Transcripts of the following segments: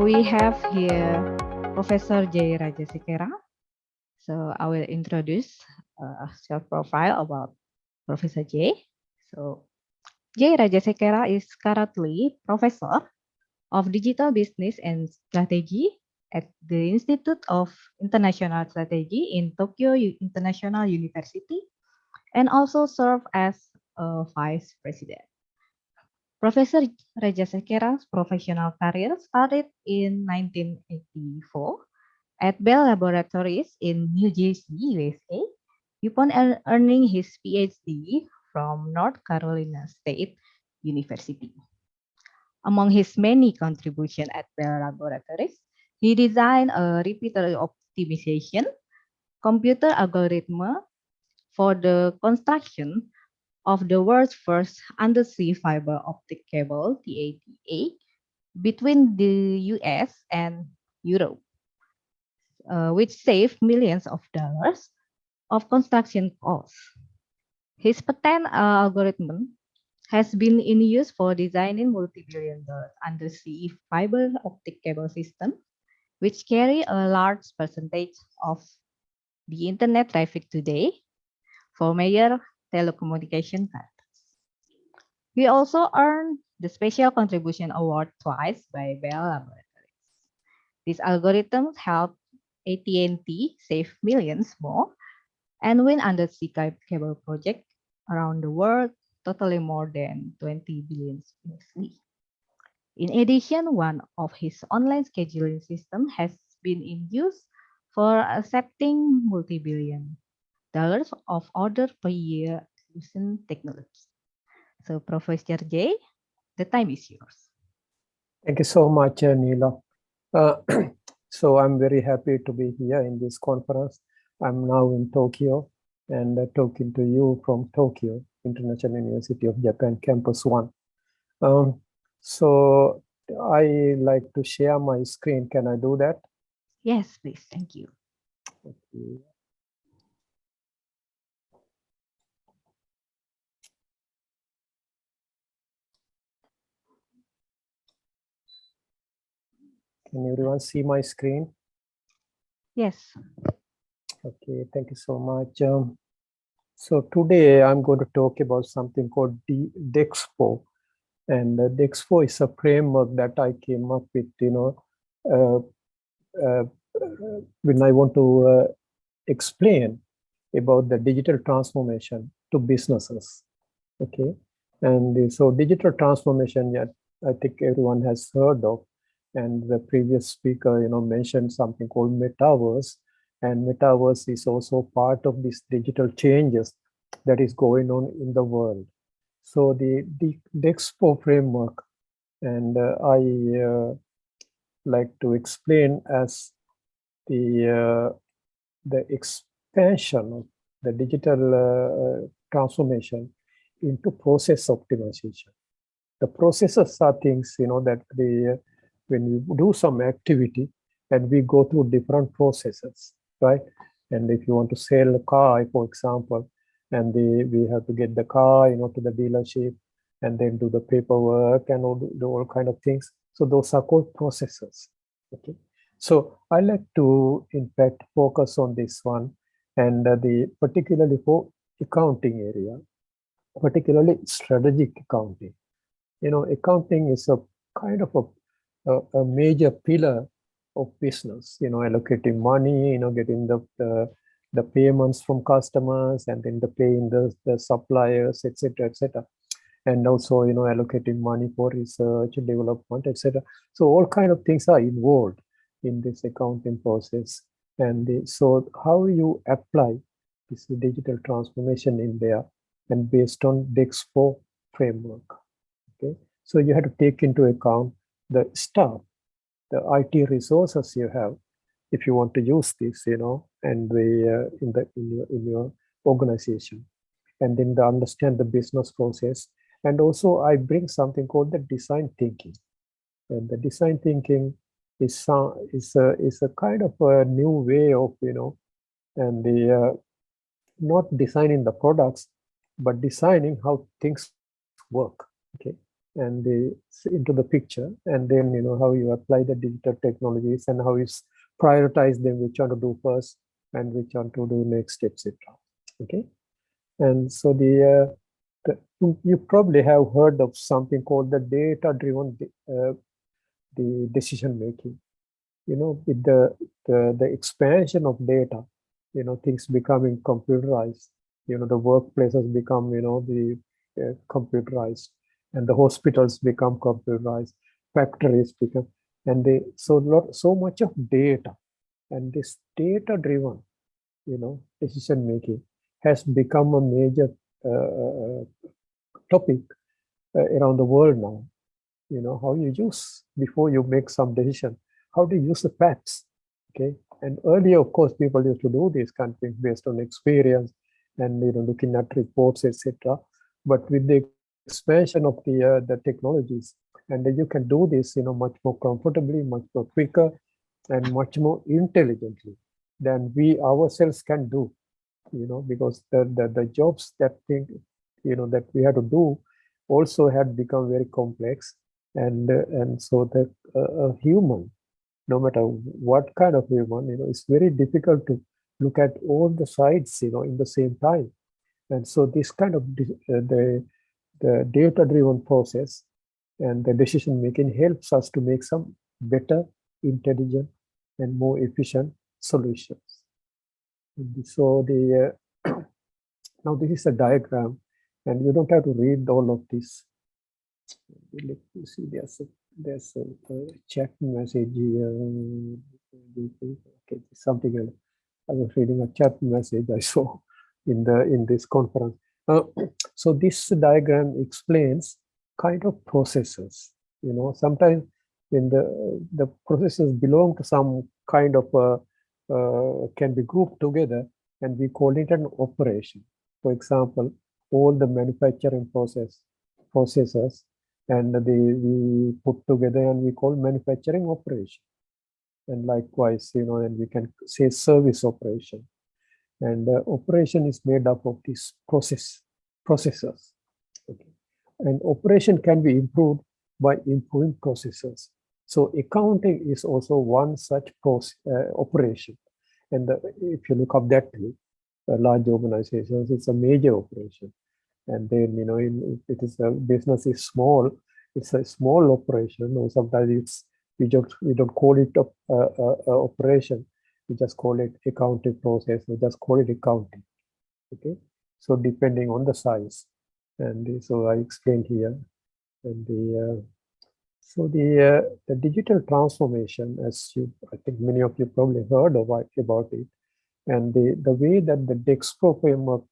we have here Professor J. Rajasekera. So I will introduce a short profile about Professor J. So J. Rajasekera is currently Professor of Digital Business and Strategy at the Institute of International Strategy in Tokyo International University and also serve as a Vice President. Professor Rajasekera's professional career started in 1984 at Bell Laboratories in New Jersey, USA, upon earning his Ph.D. from North Carolina State University. Among his many contributions at Bell Laboratories, he designed a repeater optimization computer algorithm for the construction of the world's first undersea fiber optic cable, TATA, between the US and Europe, which saved millions of dollars of construction costs. His patent algorithm has been in use for designing multi-billion-dollar undersea fiber optic cable systems, which carry a large percentage of the internet traffic today for major telecommunication carriers. He also earned the Special Contribution Award twice by Bell Laboratories. These algorithms help AT&T save millions more and win undersea cable projects around the world, totaling more than 20 billion USD. In addition, one of his online scheduling systems has been in use for accepting multi-billion dollars of orders per year at Lucent Technologies. So, Professor J, the time is yours. Thank you so much, Neela. So I'm very happy to be here in this conference. I'm now in Tokyo and talking to you from Tokyo International University of Japan, Campus 1. So I like to share my screen. Can I do that? Yes, please. Thank you. Okay. Can everyone see my screen? Yes. Okay, thank you so much. So today I'm going to talk about something called DXPO. And DXPO is a framework that I came up with, when I want to explain about the digital transformation to businesses. Okay, and so digital transformation, yeah, I think everyone has heard of. And the previous speaker, mentioned something called metaverse, and metaverse is also part of these digital changes that is going on in the world. So the DXPO framework, and I like to explain as the expansion of the digital transformation into process optimization. The processes are things, that when we do some activity and we go through different processes, right? And if you want to sell a car, for example, and we have to get the car, to the dealership, and then do the paperwork and do all kind of things. So those are called processes. Okay. So I like to, in fact, focus on this one, and particularly for accounting area, particularly strategic accounting. Accounting is a kind of a major pillar of business. Allocating money, getting the payments from customers, and then paying the suppliers, etc., etc. And also, allocating money for research, development, etc. So all kind of things are involved in this accounting process. And so how you apply this digital transformation in there, and based on DXPO framework. Okay, so you have to take into account the staff, the IT resources you have, if you want to use this, and in your organization, and then to understand the business process. And also, I bring something called the design thinking, and the design thinking is a kind of a new way of and not designing the products, but designing how things work. Okay, and into the picture, and then how you apply the digital technologies and how you prioritize them, which one to do first and which one to do next, etc. Okay, and so you probably have heard of something called the data-driven the decision making. With the expansion of data, things becoming computerized. The workplaces become the computerized, and the hospitals become computerized, factories become, and so much of data, and this data-driven decision making has become a major topic around the world now. How you use, before you make some decision, how to use the facts. Okay, and earlier, of course, people used to do these kind of things based on experience and looking at reports, etc. But with the expansion of the technologies, and then you can do this much more comfortably, much more quicker, and much more intelligently than we ourselves can do. Because the jobs that that we had to do also had become very complex, and so that a human, no matter what kind of human, it's very difficult to look at all the sides, in the same time. And so this kind of the data-driven process and the decision making helps us to make some better, intelligent, and more efficient solutions. So now this is a diagram, and you don't have to read all of this. Let me see, there's a chat message here. Okay, something else. I was reading a chat message I saw in this conference. So this diagram explains kind of processes. Sometimes when the processes belong to some kind of can be grouped together, and we call it an operation. For example, all the manufacturing processes, and we put together and we call manufacturing operation. And likewise, and we can say service operation. And operation is made up of these processes. Okay. And operation can be improved by improving processes. So accounting is also one such operation. And if you look up that way, large organizations, it's a major operation. And then, if it is a business is small, it's a small operation, or sometimes we don't call it a operation. We just call it accounting process. We just call it accounting. Okay. So depending on the size, and so I explained here, and the digital transformation, as I think many of you probably heard about it, and the way that the DXPO framework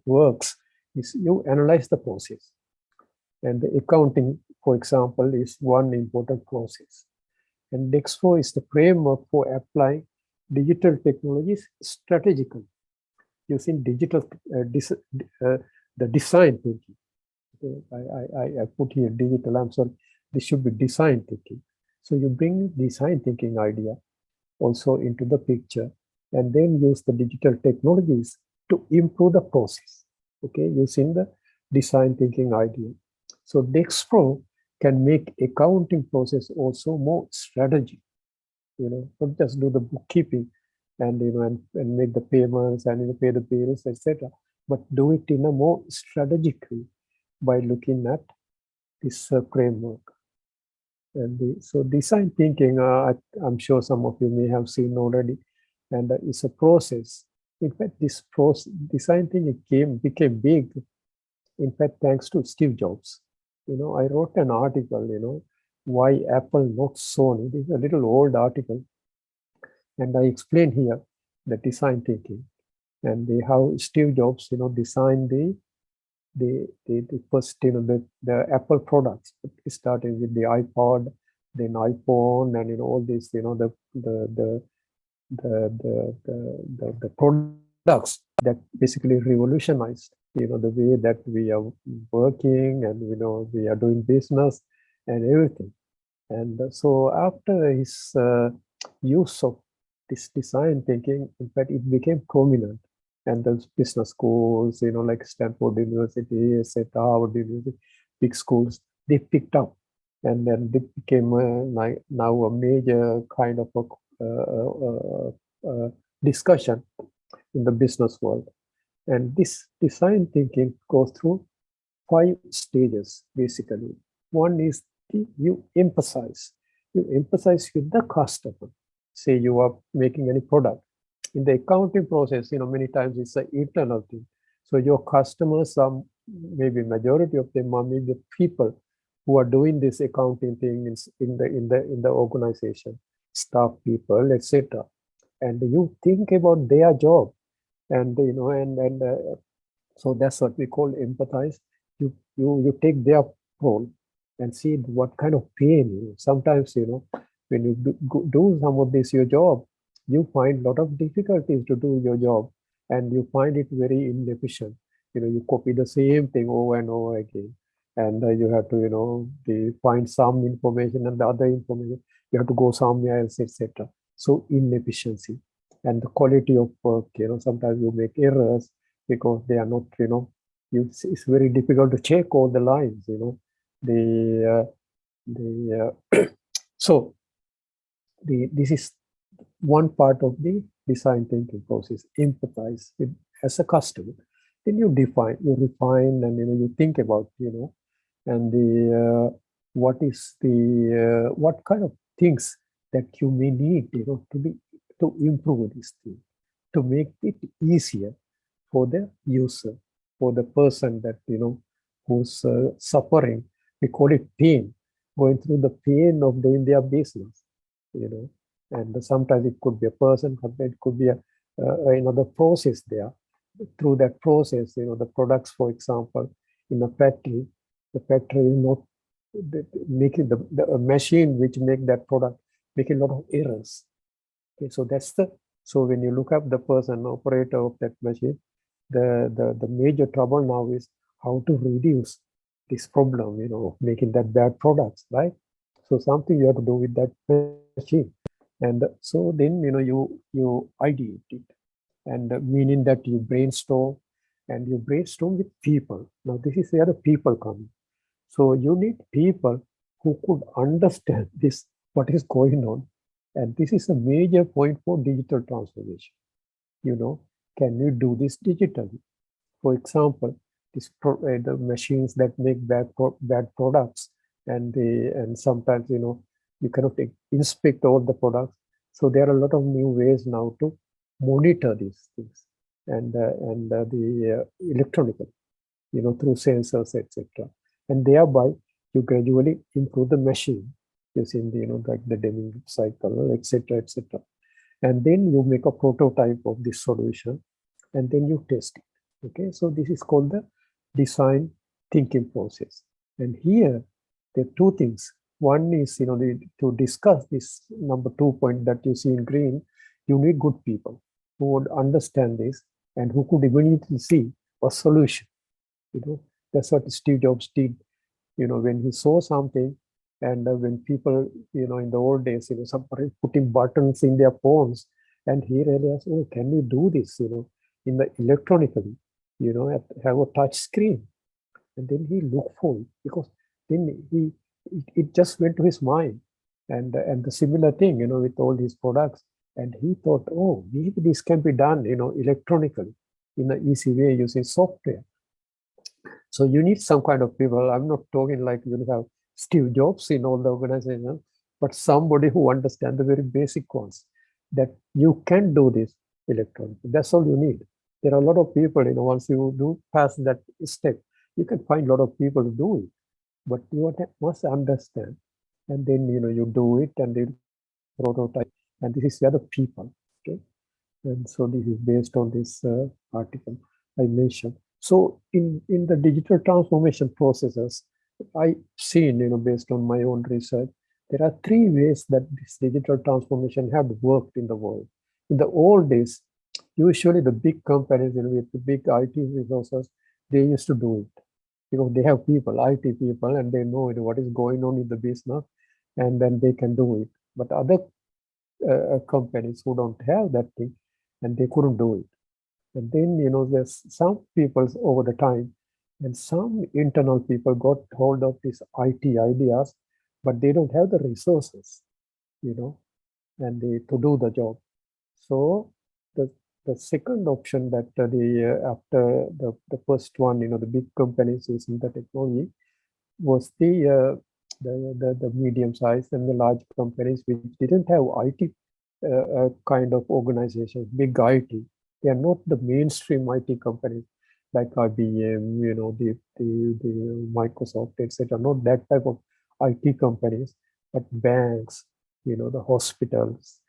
works is you analyze the process, and the accounting, for example, is one important process. And DXPO is the framework for applying digital technologies strategically using digital the design thinking. Okay. I put here digital. I'm sorry. This should be design thinking. So you bring design thinking idea also into the picture, and then use the digital technologies to improve the process. Okay, using the design thinking idea. So DXPro can make accounting process also more strategic. Not just do the bookkeeping and and make the payments and pay the bills, etc., but do it in a more strategic way by looking at this framework. And so design thinking, I'm sure some of you may have seen already, and it's a process. In fact, this design thinking became big, in fact, thanks to Steve Jobs. I wrote an article, why Apple not Sony. This is a little old article, and I explain here the design thinking and how Steve Jobs, designed the first, the Apple products, starting with the iPod, then iPhone, and all these, the products that basically revolutionized, the way that we are working, and we are doing business and everything. And so after his use of this design thinking, in fact, it became prominent. And those business schools, like Stanford University, etc., Harvard University, big schools, they picked up, and then they became now a major kind of a discussion in the business world. And this design thinking goes through 5 stages, basically. One is you emphasize. You emphasize with the customer. Say you are making any product. In the accounting process, many times it's an internal thing. So your customers are maybe majority of them are maybe the people who are doing this accounting thing in the organization, staff people, etc. And you think about their job, and so that's what we call empathize. You take their role and see what kind of pain. Sometimes when you do some of this your job, you find a lot of difficulties to do your job, and you find it very inefficient. You copy the same thing over and over again, and you have to find some information and the other information. You have to go somewhere else, etc. So inefficiency and the quality of work. Sometimes you make errors because they are not, it's very difficult to check all the lines, so this is one part of the design thinking process, empathize with as a customer. Then you refine, and you think about, and what kind of things that you may need, to improve this thing, to make it easier for the user, for the person that who's suffering. We call it pain, going through the pain of doing their business, and sometimes it could be a person, sometimes it could be another process there. Through that process, the products, for example, in a factory, the factory is not making the machine which make that product making a lot of errors. Okay, so when you look up the person operator of that machine, the major trouble now is how to reduce this problem, of making that bad products, right? So something you have to do with that machine, and so then you ideate it, and meaning that you brainstorm, and you brainstorm with people. Now this is where the people come. So you need people who could understand this, what is going on, and this is a major point for digital transformation. Can you do this digitally? For example, the machines that make bad products, and sometimes you cannot inspect all the products. So there are a lot of new ways now to monitor these things, and the electronically, through sensors, etc. And thereby you gradually improve the machine using the like the Deming cycle, etc., etc. And then you make a prototype of this solution, and then you test it. Okay, so this is called the design thinking process. And here there are two things. One is to discuss this number 2 point that you see in green. You need good people who would understand this and who could immediately see a solution. That's what Steve Jobs did. When he saw something, and when people, in the old days, somebody putting buttons in their phones, and he realized, oh, can we do this, in the electronically, have a touch screen? And then he looked for it, because then it just went to his mind, and the similar thing, with all these products, and he thought, oh, maybe this can be done, electronically in an easy way using software. So you need some kind of people. I'm not talking like you have Steve Jobs in all the organization, but somebody who understands the very basic ones, that you can do this electronically. That's all you need. There are a lot of people, once you do pass that step, you can find a lot of people to do it, but you must understand. And then, you do it, and then prototype, and this is the other people, okay? And so this is based on this article I mentioned. So in the digital transformation processes, I've seen, based on my own research, there are 3 ways that this digital transformation have worked in the world. In the old days, usually the big companies, with the big IT resources, they used to do it. They have people, IT people, and they know what is going on in the business, and then they can do it. But other companies who don't have that thing, and they couldn't do it. And then, there's some people over the time, And some internal people got hold of these IT ideas, but they don't have the resources, you know, and they to do the job. So the second option that after the first one, the big companies using the technology was the medium size and the large companies which didn't have IT kind of organizations, big IT. They are not the mainstream IT companies like IBM, the Microsoft, etc. Not that type of IT companies, but banks, the hospitals,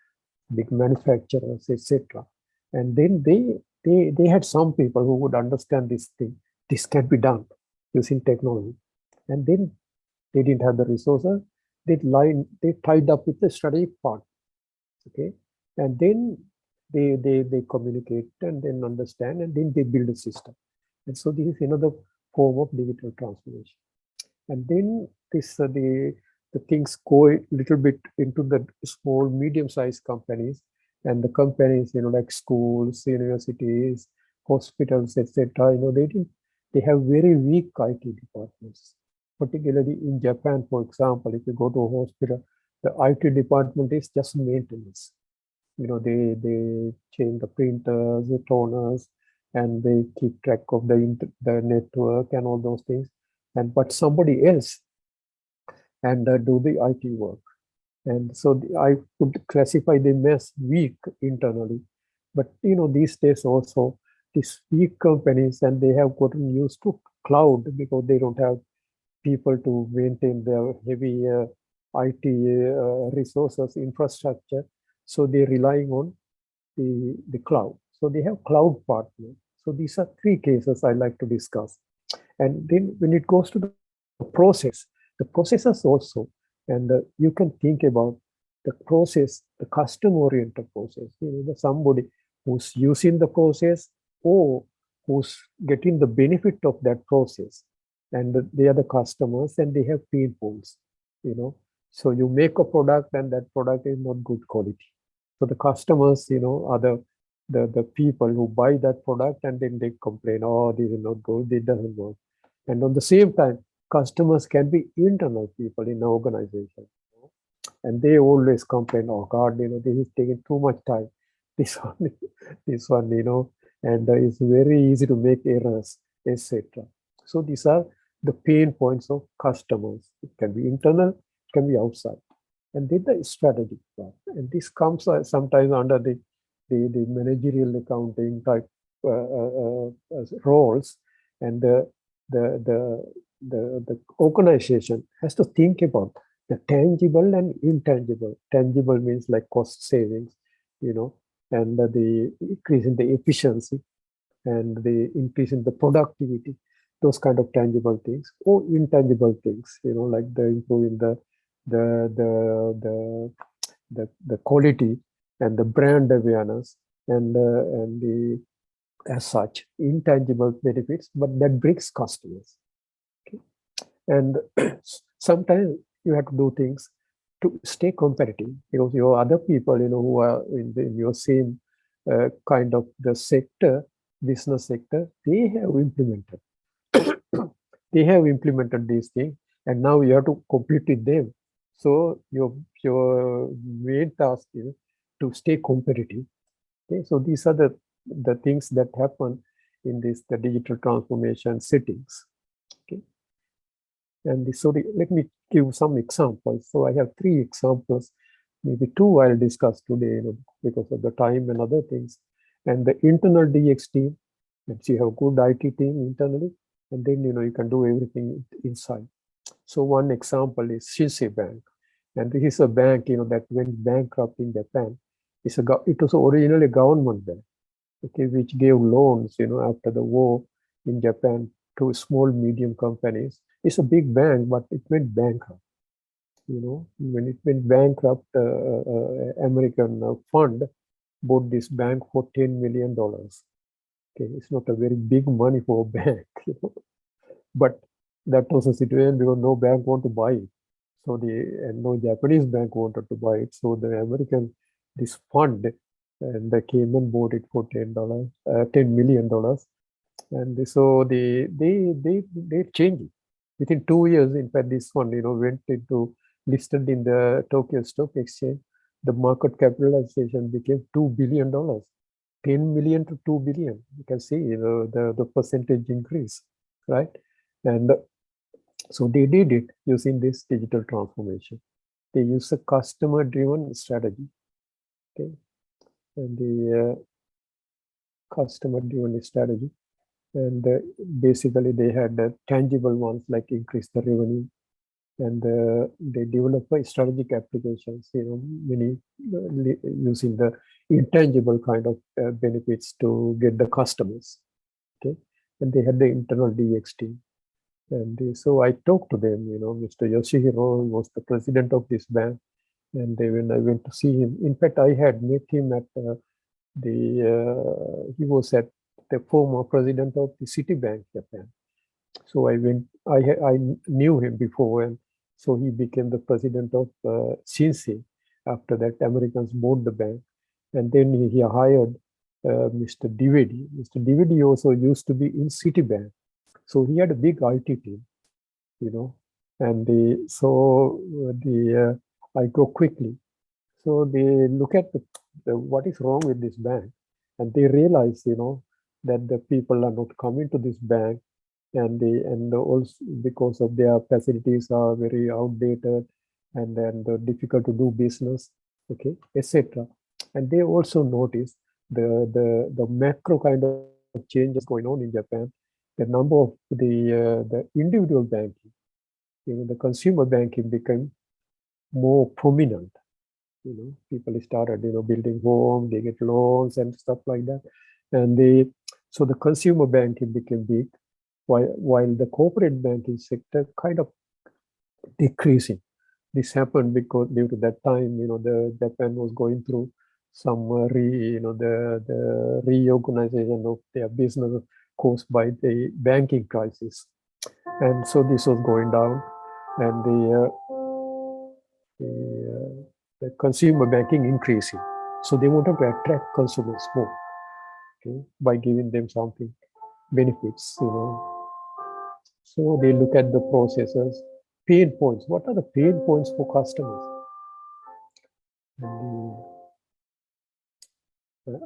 big manufacturers, etc. And then they had some people who would understand this thing. This can be done using technology. And then they didn't have the resources. They tied up with the strategic part. Okay. And then they communicate and then understand and then they build a system. And so this is another form of digital transformation. And then the things go a little bit into the small, medium-sized companies, and the companies, like schools, universities, hospitals, etc. They have very weak IT departments. Particularly in Japan, for example, if you go to a hospital, the IT department is just maintenance. They change the printers, the toners, and they keep track of the network and all those things. But somebody else and do the IT work. And so I would classify them as weak internally. But these days also these weak companies and they have gotten used to cloud because they don't have people to maintain their heavy IT resources infrastructure. So they're relying on the cloud. So they have cloud partners. So these are three cases I like to discuss. And then when it goes to the processes also, and you can think about the process, the customer-oriented process. Somebody who's using the process or who's getting the benefit of that process, and they are the customers, and they have pain points. So you make a product, and that product is not good quality. So the customers, are the people who buy that product, and then they complain, oh, this is not good, it doesn't work. And on the same time, customers can be internal people in an organization. And they always complain, oh God, this is taking too much time. This one, this one, and it's very easy to make errors, etc. So these are the pain points of customers. It can be internal, it can be outside. And then the strategic part. And this comes sometimes under the managerial accounting type roles. And the organization has to think about the tangible and intangible. Tangible means like cost savings, and the increase in the efficiency and the increase in the productivity, those kind of tangible things, or intangible things, like the improving the the the quality and the brand awareness and the as such intangible benefits, but that brings customers. Okay. And sometimes you have to do things to stay competitive because your other people, who are in your same kind of the sector, business sector, they have implemented these things, and now you have to compete with them. So your main task is to stay competitive. Okay, so these are the things that happen in the digital transformation settings. Okay, and let me give some examples. So I have 3 examples, maybe 2 I'll discuss today, because of the time and other things. And the internal DX team, and you have good IT team internally, and then you can do everything inside. So one example is Shinsei Bank, and this is a bank that went bankrupt in Japan. It was originally a government bank, okay, which gave loans after the war in Japan to small medium companies. It's a big bank, but it went bankrupt. When it went bankrupt, American fund bought this bank for $10 million. Okay, it's not a very big money for a bank, but that was a situation because no bank wanted to buy it. So and no Japanese bank wanted to buy it. So the American, this fund, and they came and bought it for $10 million. And so they changed it. Within 2 years, in fact, this one, went into listed in the Tokyo Stock Exchange. The market capitalization became $2 billion, 10 million to 2 billion. You can see, the percentage increase, right? And so they did it using this digital transformation. They use a customer-driven strategy, okay, and the customer-driven strategy. And basically, they had tangible ones like increase the revenue, and they develop strategic applications, many using the intangible kind of benefits to get the customers. Okay, and they had the internal DX team. And so I talked to them. Mr. Yoshihiro was the president of this bank, and when I went to see him, in fact, I had met him at he was at the former president of the Citibank Japan. So I went. I knew him before, and so he became the president of Shinsei. After that, Americans bought the bank, and then he hired Mr. Divedi. Mr. Divedi also used to be in Citibank, so he had a big IT team, and I go quickly. So they look at what is wrong with this bank, and they realize, that the people are not coming to this bank, and also because of their facilities are very outdated, and then difficult to do business, okay, etc. And they also notice the macro kind of changes going on in Japan. The number of the individual banking, the consumer banking became more prominent. People started, building homes, they get loans and stuff like that. And so the consumer banking became big, while the corporate banking sector kind of decreasing. This happened because due to that time, the Japan was going through some the reorganization of their business caused by the banking crisis. And so this was going down, and the consumer banking increasing. So they wanted to attract consumers more, okay, by giving them something benefits. So they look at the processes, pain points. What are the pain points for customers? And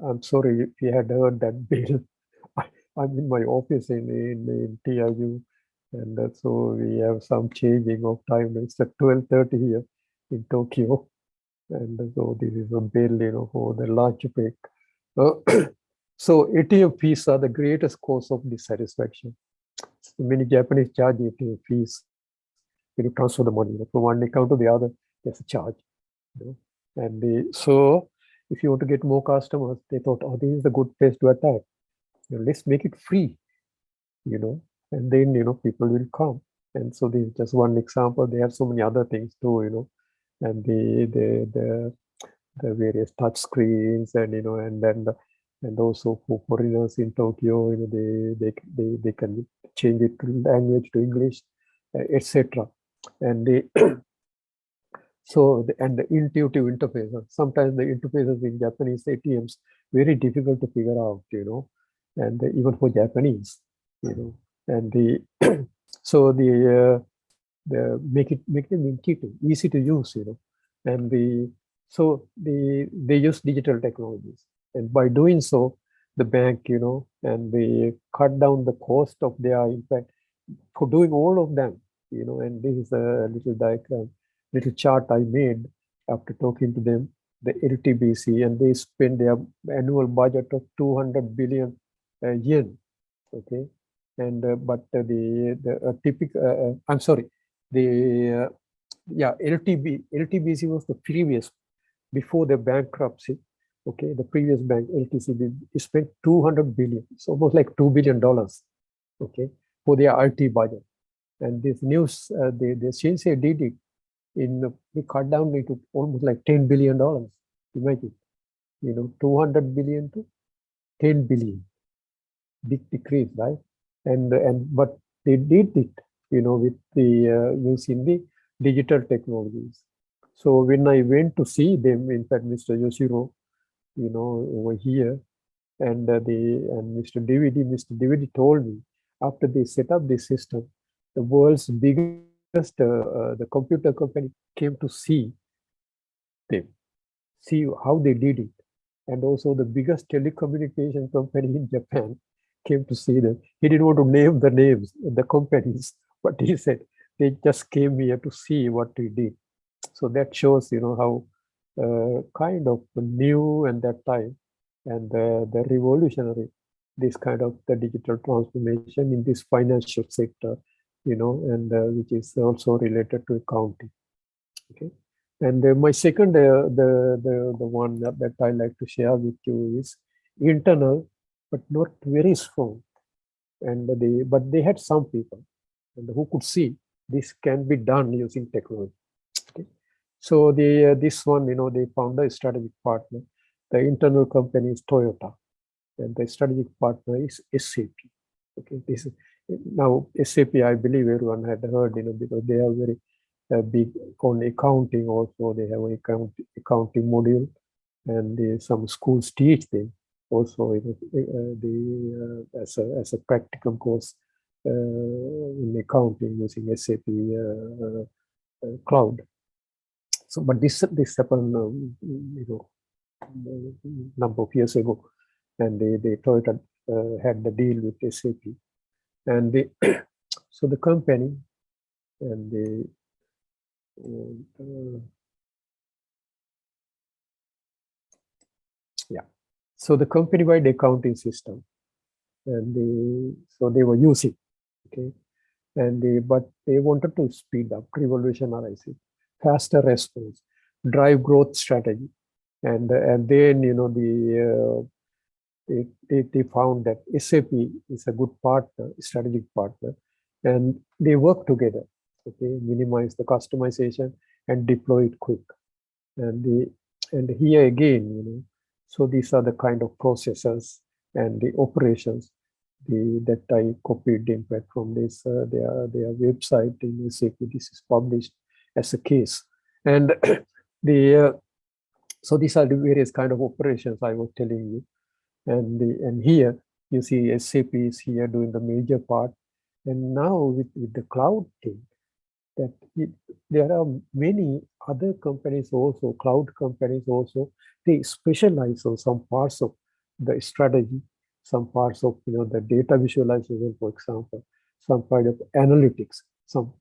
I'm sorry if you had heard that bill. I'm in my office in TIU, and so we have some changing of time. It's at 12:30 here in Tokyo, and so this is a bill, for the lunch break. So ATM fees are the greatest cause of dissatisfaction. So many Japanese charge ATM fees when you transfer the money, from one account to the other. There's a charge, and so if you want to get more customers, they thought, oh, this is a good place to attack. Let's make it free, and then people will come. And so this is just one example. They have so many other things too, and the various touch screens, and and then and also for foreigners in Tokyo, they can change it to language to English, etc. And and the intuitive interfaces. Sometimes the interfaces in Japanese ATMs very difficult to figure out, and even for Japanese, and so make them intuitive, easy to use, and they use digital technologies, and by doing so, the bank, and they cut down the cost of their impact for doing all of them, and this is a little diagram, little chart I made after talking to them, the LTBC, and they spend their annual budget of 200 billion yen, okay, and but the typical, I'm sorry, the LTBC was the previous, before the bankruptcy, okay, the previous bank, LTCB, spent 200 billion. It's almost like $2 billion, okay, for their IT budget. And this news, the Shinsei did it we cut down it to almost like $10 billion. Imagine, 200 billion to 10 billion, big decrease, right? But they did it, with the using the digital technologies. So when I went to see them, in fact, Mr. Yoshiro, over here, And Mr. DVD told me after they set up this system, the world's biggest the computer company came to them, see how they did it. And also the biggest telecommunication company in Japan came to see them. He didn't want to name the names, the companies, but he said they just came here to see what we did. So that shows, how kind of new and that time and the revolutionary this kind of the digital transformation in this financial sector, and which is also related to accounting. Okay, and my second the one that I like to share with you is internal, but not very strong, and but they had some people and who could see this can be done using technology. Okay. So this one, they found a strategic partner. The internal company is Toyota, and the strategic partner is SAP. Okay, this is now SAP. I believe everyone had heard, because they are very big on accounting. Also, they have an accounting module, and some schools teach them also, as a practical course in accounting using SAP cloud. So, but this happened, number of years ago, and they Toyota had the deal with SAP, and so the company and yeah, so the company-wide accounting system, and so they were using, okay, but they wanted to speed up, revolutionize it, faster response, drive growth strategy, and then they found that SAP is a good partner, strategic partner, and they work together. Okay, minimize the customization and deploy it quick. And here again, so these are the kind of processes and the operations that I copied in fact from this their website in SAP. This is published as a case, and so these are the various kind of operations I was telling you. And here you see SAP is here doing the major part. And now with the cloud thing, there are many other companies also, cloud companies also, they specialize on some parts of the strategy, some parts of the data visualization, for example, some kind of analytics, some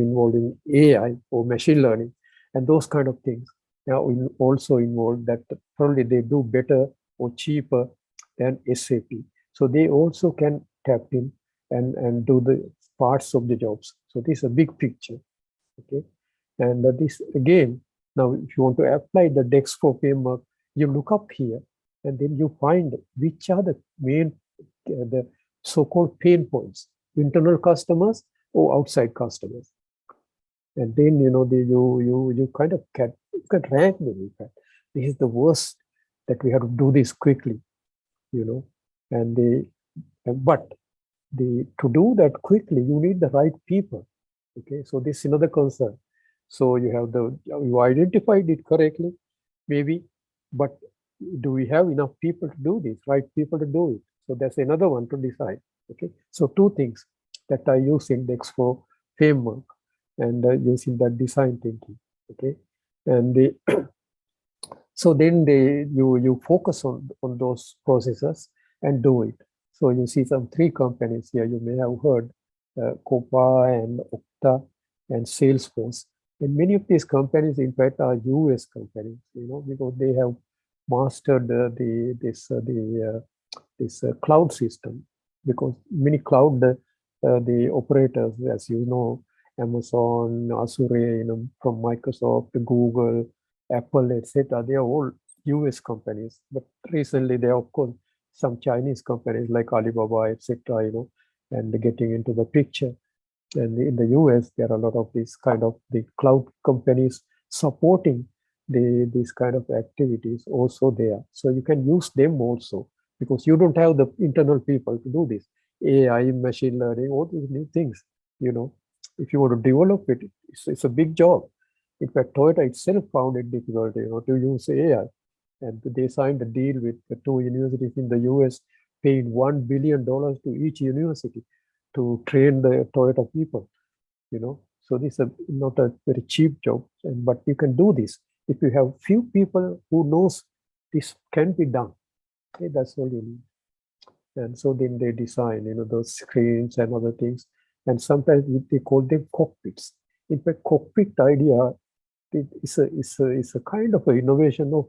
involving AI or machine learning, and those kind of things. Now also involved that probably they do better or cheaper than SAP. So they also can tap in and do the parts of the jobs. So this is a big picture. Okay, and this again, now if you want to apply the DXPO framework, you look up here and then you find which are the main the so-called pain points, internal customers or outside customers. And then you kind of can rank them. In fact, this is the worst, that we have to do this quickly, but to do that quickly, you need the right people. Okay, so this is another concern. So you identified it correctly, maybe, but do we have enough people to do this, right people to do it? So that's another one to decide. Okay, so two things that I use in the DXPO framework and using that design thinking. Okay, and so then you focus on those processes and do it. So you see some three companies here you may have heard, Copa and Okta and Salesforce. And many of these companies, in fact, are US companies, because they have mastered this cloud system. Because many cloud, the operators, as you know, Amazon, Azure, from Microsoft, Google, Apple, etc., they are all US companies. But recently, there are, of course, some Chinese companies like Alibaba, etc., and getting into the picture. And in the US, there are a lot of these kind of the cloud companies supporting these kind of activities also there. So you can use them also, because you don't have the internal people to do this. AI, machine learning, all these new things, if you want to develop it, it's a big job. In fact, Toyota itself found it difficult, to use AI. And they signed a deal with the two universities in the US, paying $1 billion to each university to train the Toyota people, you know. So this is not a very cheap job, but you can do this if you have few people who knows this can be done. Okay, that's all you need. And so then they design, you know, those screens and other things. And sometimes they call them cockpits. In fact, cockpit idea is a kind of an innovation of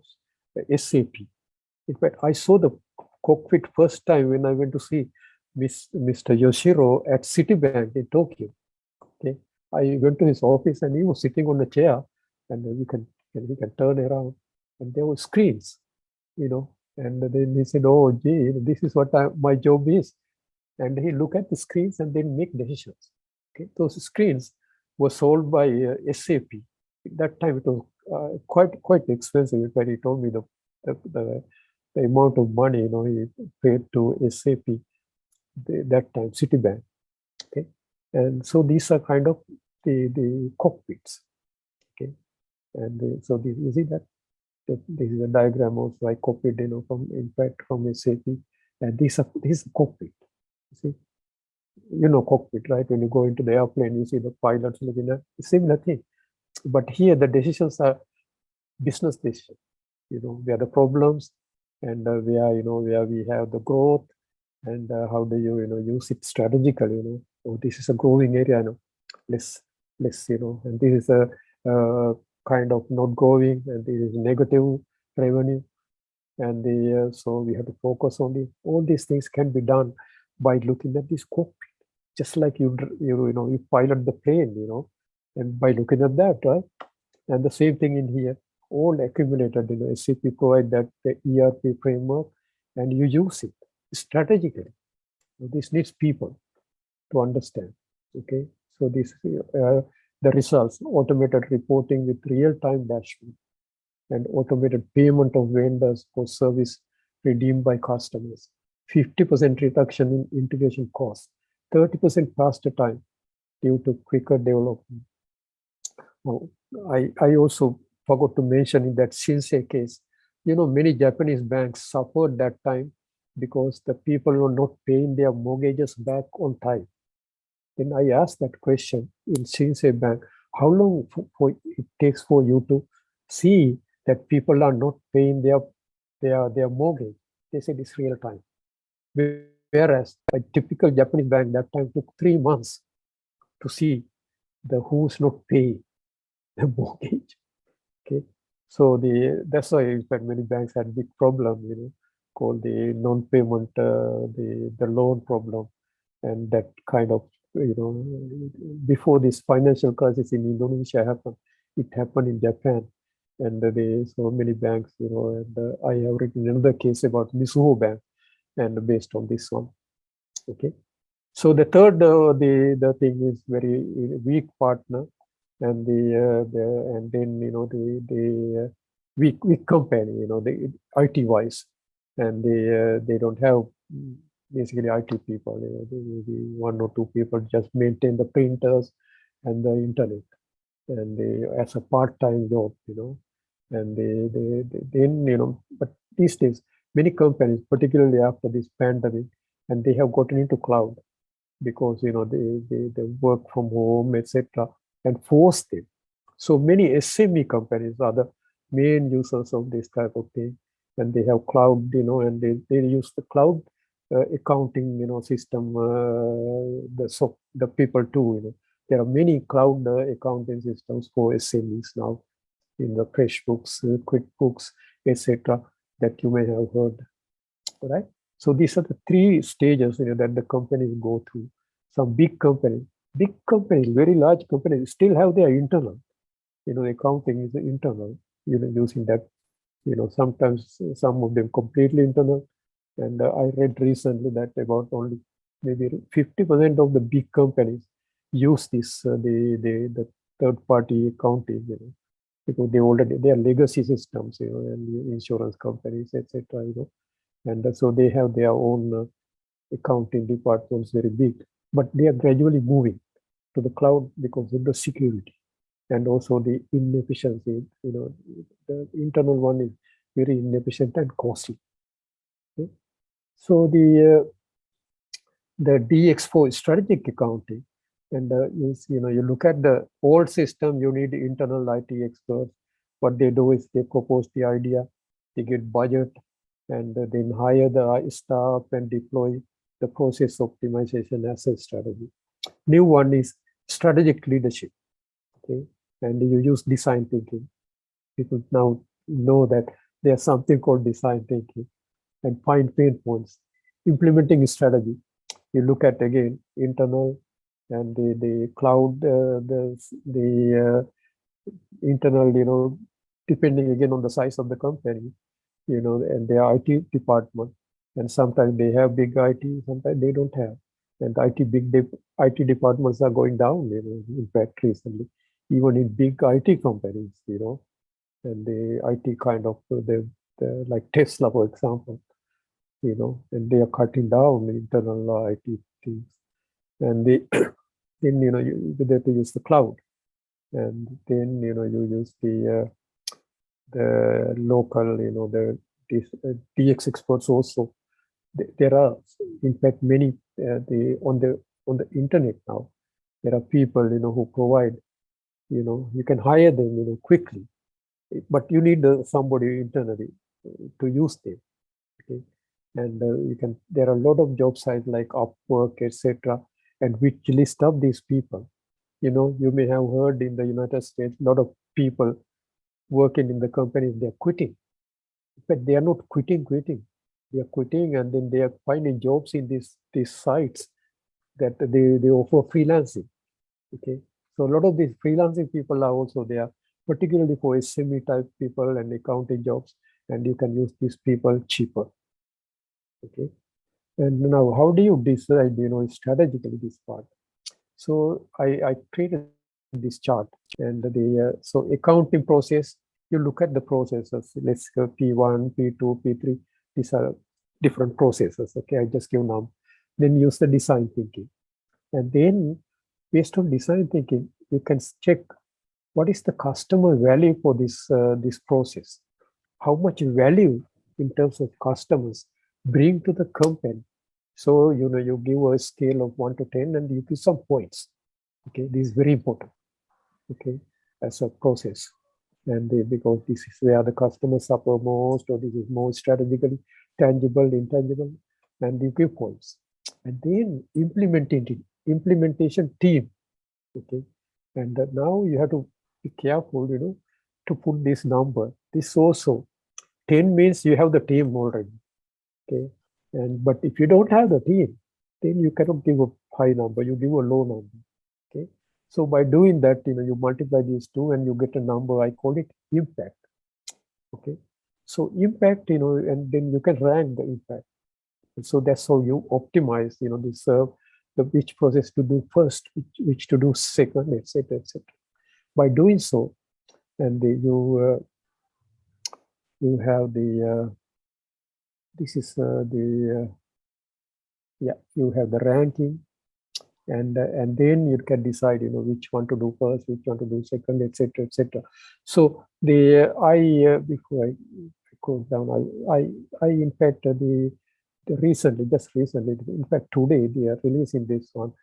SAP. In fact, I saw the cockpit first time when I went to see Mr. Yoshiro at Citibank in Tokyo. Okay, I went to his office and he was sitting on a chair, and we can turn around, and there were screens, you know. And then he said, "Oh, gee, this is what my job is." And he look at the screens and then make decisions. Okay, those screens were sold by SAP. At that time, it was quite expensive. But he told me the amount of money, you know, he paid to SAP that time, Citibank. Okay, and so these are kind of the cockpits. Okay, and so you see that this is a diagram also I copied, you know, from in fact from SAP, and this is a cockpit. You see, you know, cockpit, right? When you go into the airplane, you see the pilots looking at a similar thing. But here the decisions are business decisions. You know, where the problems and where, you know, where we have the growth, and how do you, you know, use it strategically. You know, oh, this is a growing area. You know, let's you know, and this is a kind of not growing, and this is negative revenue, and so we have to focus on it. All these things can be done by looking at this cockpit, just like you know, you pilot the plane, you know, and by looking at that, right? And the same thing in here, all accumulated, you know, SAP provide that the ERP framework, and you use it strategically. This needs people to understand. Okay, so this the results: automated reporting with real-time dashboard, and automated payment of vendors for service redeemed by customers. 50% reduction in integration costs, 30% faster time due to quicker development. Now, I also forgot to mention in that Shinsei case, you know, many Japanese banks suffered that time because the people were not paying their mortgages back on time. Then I asked that question in Shinsei Bank, how long it takes for you to see that people are not paying their mortgage? They said it's real time. Whereas a typical Japanese bank that time took 3 months to see the who's not paying the mortgage. Okay, so that's why in fact many banks had big problem, you know, called the non-payment, the loan problem, and that kind of, you know, before this financial crisis in Indonesia happened, it happened in Japan, and so many banks, you know, and I have written another case about Mizuho Bank, and based on this one. Okay, so the third the thing is very weak partner, and and then, you know, the weak company, you know, the IT wise, and they don't have basically IT people, you know, maybe 1 or 2 people just maintain the printers and the internet, and as a part-time job, you know, and they then, you know, but these days many companies, particularly after this pandemic, and they have gotten into cloud because, you know, they work from home, etc., and force them. So many SME companies are the main users of this type of thing, and they have cloud, you know, and they use the cloud accounting, you know, system. The people too, you know, there are many cloud accounting systems for SMEs now in the FreshBooks, QuickBooks, etc., that you may have heard, right? So these are the 3 stages, you know, that the companies go through. Some big companies, very large companies still have their internal, you know, accounting is internal, you know, using that, you know, sometimes some of them completely internal. And I read recently that about only maybe 50% of the big companies use this, the third party accounting, you know, because they are legacy systems, you know, and insurance companies, etc., you know, and so they have their own accounting departments, very big, but they are gradually moving to the cloud because of the security and also the inefficiency. You know, the internal one is very inefficient and costly. Okay? So the DXPO strategic accounting, and you look at the old system, you need internal IT experts. What they do is they propose the idea, they get budget, and then hire the staff and deploy the process optimization as a strategy. New one is strategic leadership. Okay, and you use design thinking. People now know that there's something called design thinking, and find pain points. Implementing strategy, you look at again internal and the cloud, the internal, depending again on the size of the company, and their IT department. And sometimes they have big IT, sometimes they don't have. And IT departments are going down, in fact, recently, even in big IT companies, and the IT kind of, like Tesla, for example, and they are cutting down the internal IT teams. And then, they have to use the cloud. And then, you use the local, the DX experts also. There are, in fact, many on the internet now. There are people, who provide, you can hire them, quickly, but you need somebody internally to use them. Okay, and you can. There are a lot of job sites like Upwork, etc., and which list up these people. You may have heard in the United States, a lot of people working in the companies, they're quitting. But they are not quitting. They are quitting, and then they are finding jobs in these sites that they offer freelancing. Okay, so a lot of these freelancing people are also there, particularly for SME type people and accounting jobs, and you can use these people cheaper. Okay, and now how do you decide, strategically this part? So I created this chart, and so accounting process, you look at the processes. Let's go P1, P2, P3. These are different processes. Okay, I just give them. Then use the design thinking, and then based on design thinking, you can check what is the customer value for this process. How much value in terms of customers bring to the company. So you give a scale of 1 to 10, and you give some points. Okay, this is very important. Okay, as a process, and because this is where the customers suffer most, or this is more strategically tangible, intangible, and you give points. And then implementation team. Okay, and now you have to be careful, to put this number. This also 10 means you have the team already. Okay, but if you don't have the team, then you cannot give a high number. You give a low number. Okay, so by doing that, you multiply these two and you get a number. I call it impact. Okay, so impact, and then you can rank the impact. And so that's how you optimize, this the which process to do first, which to do second, etc., etc. By doing so, and you have this is you have the ranking, and then you can decide, which one to do first, which one to do second, etc., etc. So before I go down, I in fact just recently, in fact today they are releasing this one,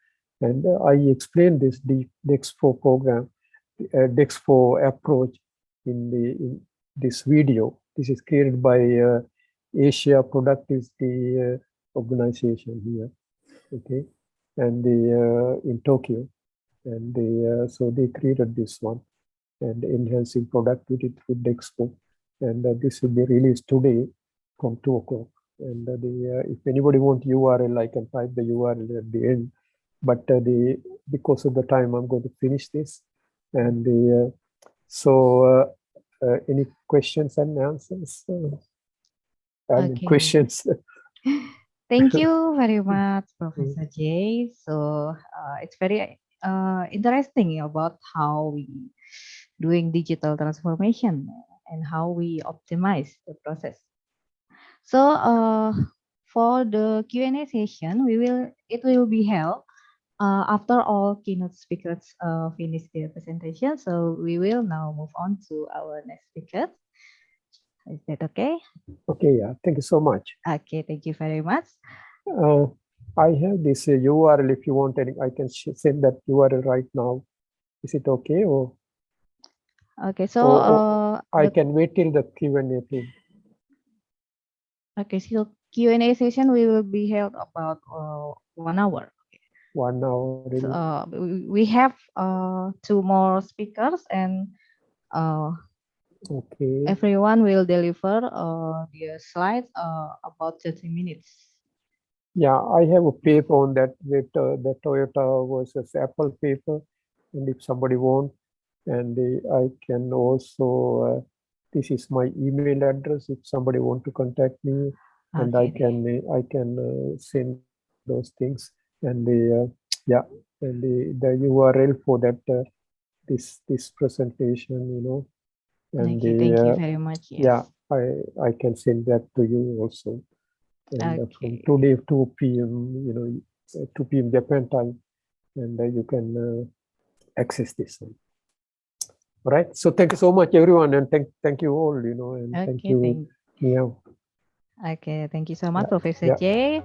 and I explained this DXPO program, DXPO approach in this video. This is created by Asia Productivity organization here. Okay, and in Tokyo, and so they created this one, and enhancing productivity through DXPO, and this will be released today from 2 o'clock. And if anybody wants URL, I can type the URL at the end. But because of the time, I'm going to finish this. And any questions and answers? Okay. Questions. Thank you very much, Professor J. So it's very interesting about how we doing digital transformation and how we optimize the process. So for the Q&A session, it will be held after all keynote speakers finish their presentation. So we will now move on to our next speaker. Is that okay? Okay, yeah. Thank you so much. Okay, thank you very much. I have this URL. If you want any, I can send that URL right now. Is it okay? Okay, so I can wait till the Q&A too. Okay, so Q&A session will be held about 1 hour. 1 hour. Really? So, we have 2 more speakers, and okay. Everyone will deliver the slides about 30 minutes. Yeah, I have a paper on that with the Toyota versus Apple paper, and if somebody wants, and I can also this is my email address if somebody want to contact me, and Okay. I can send those things, and yeah, and the URL for that this presentation, and Okay, thank you very much. Yes. yeah, I can send that to you also. And from Okay. today 2 p.m. 2 p.m. Japan time, and you can access this one. All right. So thank you so much, everyone, and thank you all. And thank Okay, you. Yeah. Okay, thank you so much, Yeah. Professor Yeah. J.